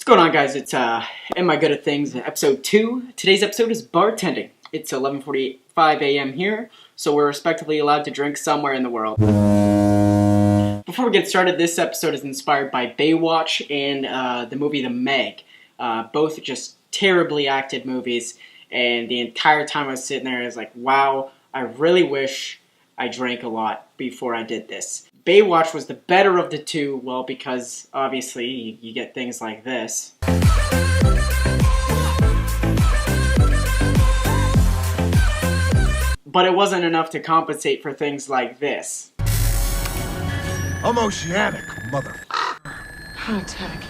What's going on, guys? It's Am I Good at Things, episode 2. Today's episode is bartending. It's 11:45 a.m. here, so we're respectively allowed to drink somewhere in the world. Before we get started, this episode is inspired by Baywatch and the movie The Meg. Both just terribly acted movies, and the entire time I was sitting there, I was like, wow, I really wish I drank a lot before I did this. Baywatch was the better of the two, well, because obviously you get things like this. But it wasn't enough to compensate for things like this. I'm oceanic, motherfucker. How tacky.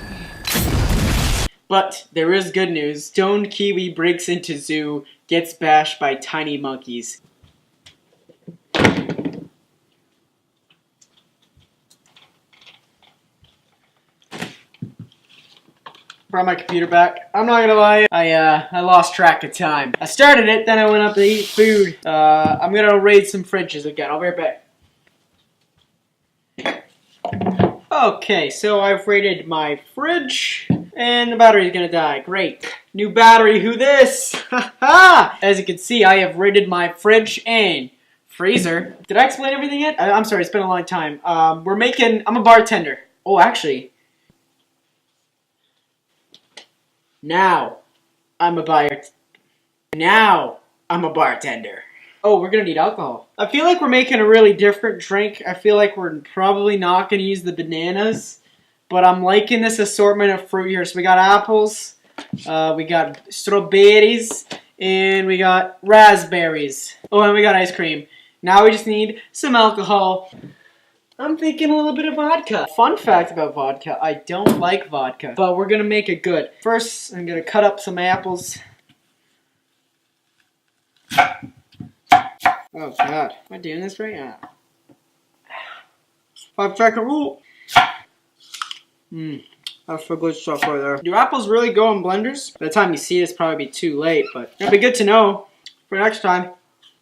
But there is good news. Stoned Kiwi breaks into zoo, gets bashed by tiny monkeys. Brought my computer back. I'm not gonna lie, I lost track of time. I started it, then I went up to eat food. I'm gonna raid some fridges again. I'll be right back. Okay, so I've raided my fridge, and the battery's gonna die. Great. New battery, who this? Haha! As you can see, I have raided my fridge and freezer. Did I explain everything yet? I'm sorry, it's been a long time. I'm a bartender. Oh, actually. Now, I'm a bartender. Oh, we're gonna need alcohol. I feel like we're making a really different drink. I feel like we're probably not gonna use the bananas, but I'm liking this assortment of fruit here. So we got apples, we got strawberries, and we got raspberries. Oh, and we got ice cream. Now we just need some alcohol. I'm thinking a little bit of vodka. Fun fact about vodka, I don't like vodka, but we're gonna make it good. First, I'm gonna cut up some apples. Oh god, am I doing this right now? 5-second rule. That's the good stuff right there. Do apples really go in blenders? By the time you see this, probably be too late, but it'll be good to know for next time.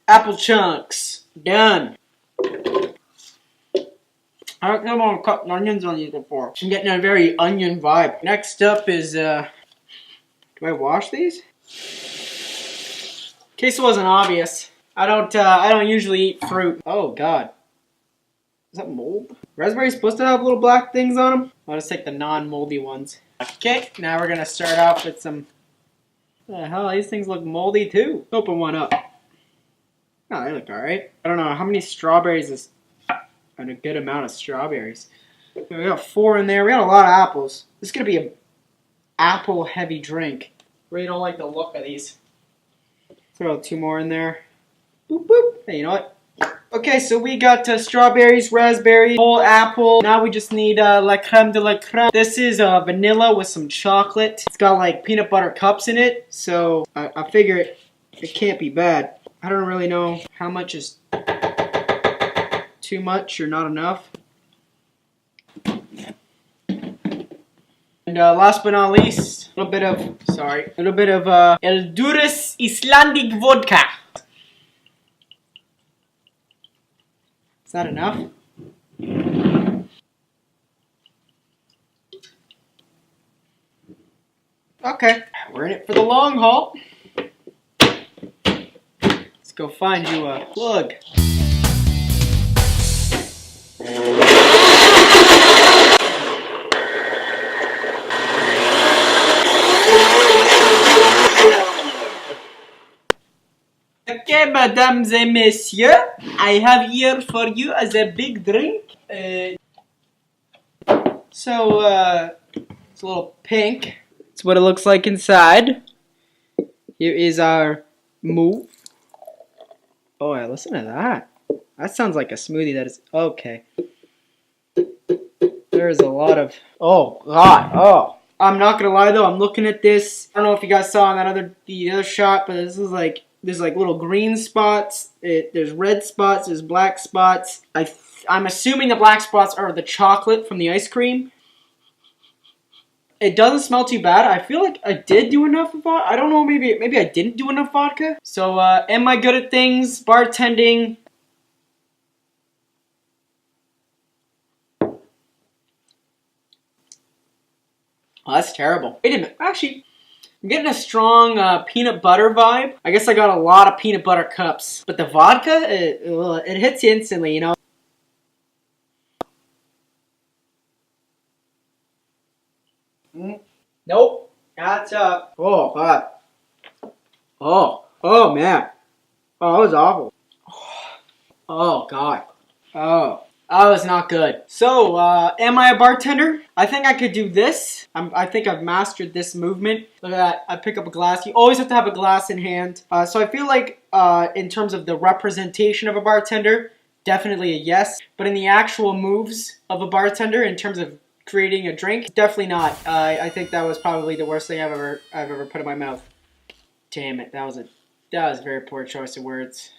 Apple chunks, done. I don't know if I've cut onions on these before. I'm getting a very onion vibe. Next up is, do I wash these? In case it wasn't obvious, I don't usually eat fruit. Oh god. Is that mold? Raspberries supposed to have little black things on them? I'll just take the non-moldy ones. Okay, now we're gonna start off with some, what the hell, these things look moldy too. Open one up. Oh, they look alright. I don't know, how many strawberries is and a good amount of strawberries. We got 4 in there. We got a lot of apples. This is going to be an apple-heavy drink. Really don't like the look of these. Throw 2 more in there. Boop, boop. Hey, you know what? Okay, so we got strawberries, raspberry, whole apple. Now we just need la creme de la creme. This is vanilla with some chocolate. It's got like peanut butter cups in it, so I figure it can't be bad. I don't really know how much is too much or not enough. And last but not least, a little bit of El Dures Icelandic vodka. Is that enough? Okay, we're in it for the long haul. Let's go find you a plug. Okay, mesdames et messieurs, I have here for you as a big drink. It's a little pink. It's what it looks like inside. Here is our move. Oh, yeah, listen to that. That sounds like a smoothie that is, okay. There's a lot of, oh god, oh. I'm not gonna lie though, I'm looking at this. I don't know if you guys saw in the other shot, but this is like, there's like little green spots, there's red spots, there's black spots. I'm assuming the black spots are the chocolate from the ice cream. It doesn't smell too bad. I feel like I did do enough of vodka. I don't know, maybe I didn't do enough vodka. So, am I good at things? Bartending. Oh, that's terrible. Wait a minute. Actually, I'm getting a strong peanut butter vibe. I guess I got a lot of peanut butter cups. But the vodka, it hits you instantly, you know? Nope. That's, oh, God. Oh, man. Oh, that was awful. Oh, God. Oh. That was not good. So, am I a bartender? I think I could do this. I think I've mastered this movement. Look at that. I pick up a glass. You always have to have a glass in hand. So I feel like in terms of the representation of a bartender, definitely a yes. But in the actual moves of a bartender, in terms of creating a drink, definitely not. I think that was probably the worst thing I've ever put in my mouth. Damn it. That was a very poor choice of words.